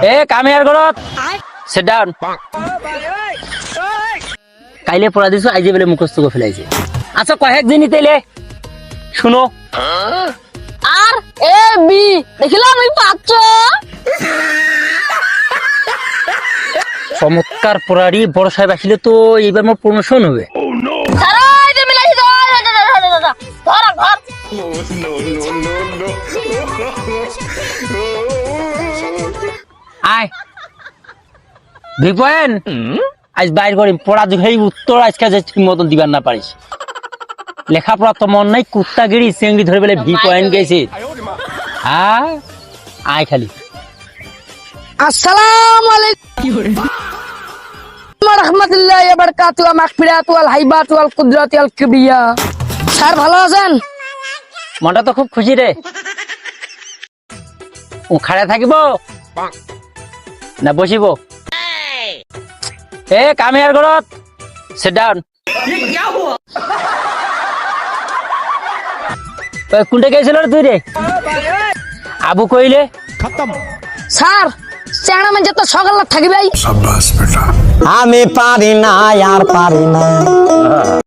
এ কামে আর ঘরত sit down কাইলে পড়া দিছো আইজে বলে মুখস্থ করে ফেলাইছে আচ্ছা কয়েক দিনই তেলে শুনো আর এ বি দেখিলাম আমি পাচ্ছ চমৎকার পড়ারি বড় সাহেব আসলে তো এইবার মোর প্রমোশন হবে সারাই যে মিলাইছি ধর ধর আয় বিপয়েন আজ বাইর করি পড়া দুই উত্তর আজকে যে ঠিক মতন দিবার না পারিস লেখাপড়া তো মন নাই কুত্তাগিরি চেঙ্গি ধরে বলে ভি পয়েন্ট গেছে হ্যাঁ আয় খালি আসসালামু আলাইকুম ওয়া রাহমাতুল্লাহি ওয়া বারাকাতুহু ওয়া মাগফিরাতু ওয়াল হাইবাতু ওয়াল কুদরাতু ওয়াল কিবরিয়া স্যার ভালো আছেন মনটা তো খুব খুশি রে ও খাড়া থাকিব না বসিব এ কামে আর ঘরত সিট ডাউন কোনটা গেছিল রে তুই রে আবু কইলে স্যার চেংড়া মানে তো সকাল থাকিবে আমি পারি না আর পারি না